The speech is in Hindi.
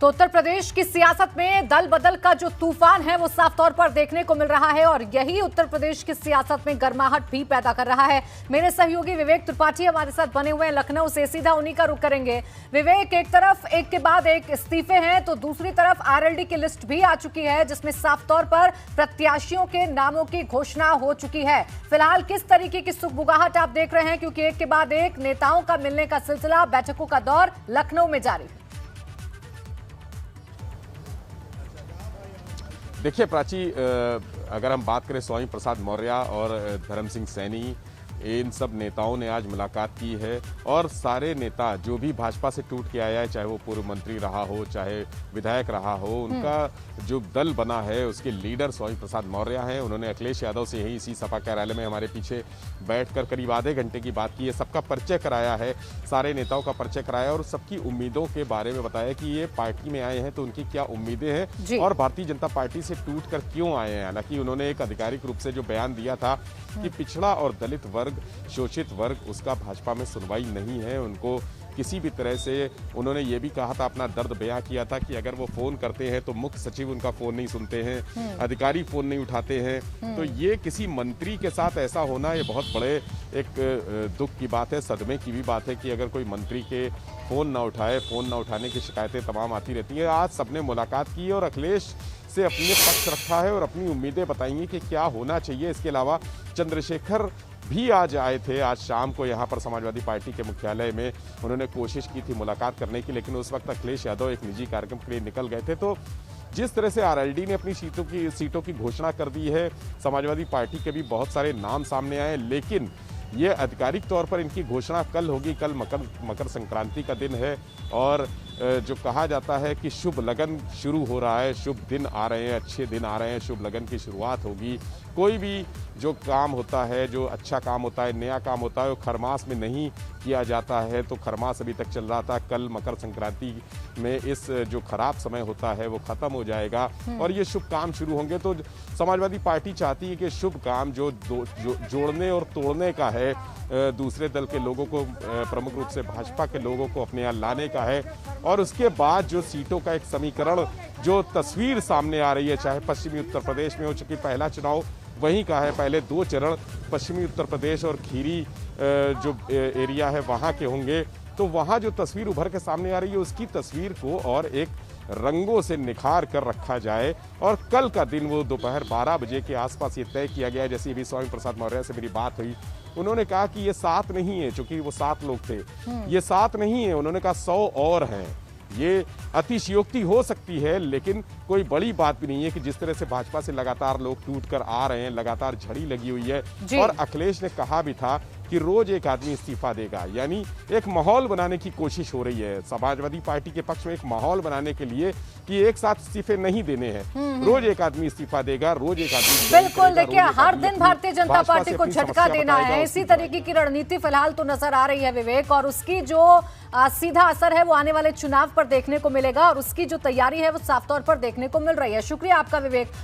तो उत्तर प्रदेश की सियासत में दल बदल का जो तूफान है वो साफ तौर पर देखने को मिल रहा है और यही उत्तर प्रदेश की सियासत में गर्माहट भी पैदा कर रहा है। मेरे सहयोगी विवेक त्रिपाठी हमारे साथ बने हुए हैं लखनऊ से, सीधा उन्हीं का रुख करेंगे। विवेक, एक तरफ एक के बाद एक इस्तीफे हैं तो दूसरी तरफ आरएलडी की लिस्ट भी आ चुकी है जिसमें साफ तौर पर प्रत्याशियों के नामों की घोषणा हो चुकी है। फिलहाल किस तरीके की सुगबुगाहट आप देख रहे हैं, क्योंकि एक के बाद एक नेताओं का मिलने का सिलसिला, बैठकों का दौर लखनऊ में जारी है। देखिए प्राची, अगर हम बात करें स्वामी प्रसाद मौर्य और धर्म सिंह सैनी, इन सब नेताओं ने आज मुलाकात की है और सारे नेता जो भी भाजपा से टूट के आया है, चाहे वो पूर्व मंत्री रहा हो, चाहे विधायक रहा हो, उनका जो दल बना है उसके लीडर स्वामी प्रसाद मौर्य हैं। उन्होंने अखिलेश यादव से यही इसी सपा कार्यालय में हमारे पीछे बैठकर करीब आधे घंटे की बात की है। सबका परिचय कराया है, सारे नेताओं का परिचय कराया और सबकी उम्मीदों के बारे में बताया कि ये पार्टी में आए हैं तो उनकी क्या उम्मीदें हैं और भारतीय जनता पार्टी से टूट कर क्यों आए हैं। हालांकि उन्होंने एक आधिकारिक रूप से जो बयान दिया था कि पिछड़ा और दलित वर्ग, शोषित वर्ग, उसका भाजपा में सुनवाई नहीं है। उनको किसी भी तरह से, उन्होंने ये भी कहा था, अपना दर्द बयां किया था कि अगर वो फोन करते हैं तो मुख्य सचिव उनका फोन नहीं सुनते हैं, अधिकारी फोन नहीं उठाते हैं। तो ये किसी मंत्री के साथ ऐसा होना, ये बहुत बड़े एक दुख की बात है, सदमे की भी बात है कि अगर कोई मंत्री के फोन ना उठाए, फोन ना उठाने की शिकायतें तमाम आती रहती हैं। आज सबने मुलाकात की और अखिलेश से अपने पक्ष रखा है और अपनी उम्मीदें बताई कि क्या होना चाहिए। इसके अलावा चंद्रशेखर भी आज आए थे, आज शाम को यहाँ पर समाजवादी पार्टी के मुख्यालय में उन्होंने कोशिश की थी मुलाकात करने की, लेकिन उस वक्त अखिलेश यादव एक निजी कार्यक्रम के लिए निकल गए थे। तो जिस तरह से आरएलडी ने अपनी सीटों की घोषणा कर दी है, समाजवादी पार्टी के भी बहुत सारे नाम सामने आए, लेकिन ये आधिकारिक तौर पर इनकी घोषणा कल होगी। कल मकर संक्रांति का दिन है और जो कहा जाता है कि शुभ लगन शुरू हो रहा है, शुभ दिन आ रहे हैं, अच्छे दिन आ रहे हैं, शुभ लगन की शुरुआत होगी। कोई भी जो काम होता है, जो अच्छा काम होता है, नया काम होता है, वो खरमास में नहीं किया जाता है। तो खरमास अभी तक चल रहा था, कल मकर संक्रांति में इस जो खराब समय होता है वो खत्म हो जाएगा और ये शुभ काम शुरू होंगे। तो समाजवादी पार्टी चाहती है कि शुभ काम जो जोड़ने और तोड़ने का है, दूसरे दल के लोगों को, प्रमुख रूप से भाजपा के लोगों को अपने यहाँ लाने का है और उसके बाद जो सीटों का एक समीकरण, जो तस्वीर सामने आ रही है, चाहे पश्चिमी उत्तर प्रदेश में हो, चूंकि पहला चुनाव वहीं का है, पहले 2 चरण पश्चिमी उत्तर प्रदेश और खीरी जो एरिया है वहाँ के होंगे, तो वहाँ जो तस्वीर उभर के सामने आ रही है उसकी तस्वीर को और एक रंगों से निखार कर रखा जाए। और कल का दिन वो दोपहर 12 बजे के आसपास ये तय किया गया है। जैसे अभी स्वामी प्रसाद मौर्य से मेरी बात हुई, उन्होंने कहा कि ये 7 नहीं है, चूंकि वो 7 लोग थे, ये 7 नहीं है, उन्होंने कहा 100 और हैं। ये अतिशयोक्ति हो सकती है लेकिन कोई बड़ी बात भी नहीं है कि जिस तरह से भाजपा से लगातार लोग टूट कर आ रहे हैं, लगातार झड़ी लगी हुई है। और अखिलेश ने कहा भी था कि रोज एक आदमी इस्तीफा देगा, यानी एक माहौल बनाने की कोशिश हो रही है समाजवादी पार्टी के पक्ष में, एक माहौल बनाने के लिए कि एक साथ इस्तीफे नहीं देने हैं, रोज एक आदमी इस्तीफा देगा, रोज एक आदमी। बिल्कुल, देखिए हर दिन भारतीय जनता पार्टी को झटका देना है, इसी तरीके की रणनीति फिलहाल तो नजर आ रही है विवेक, और उसकी जो सीधा असर है वो आने वाले चुनाव पर देखने को मिलेगा और उसकी जो तैयारी है वो साफ तौर पर देखने को मिल रही है। शुक्रिया आपका विवेक।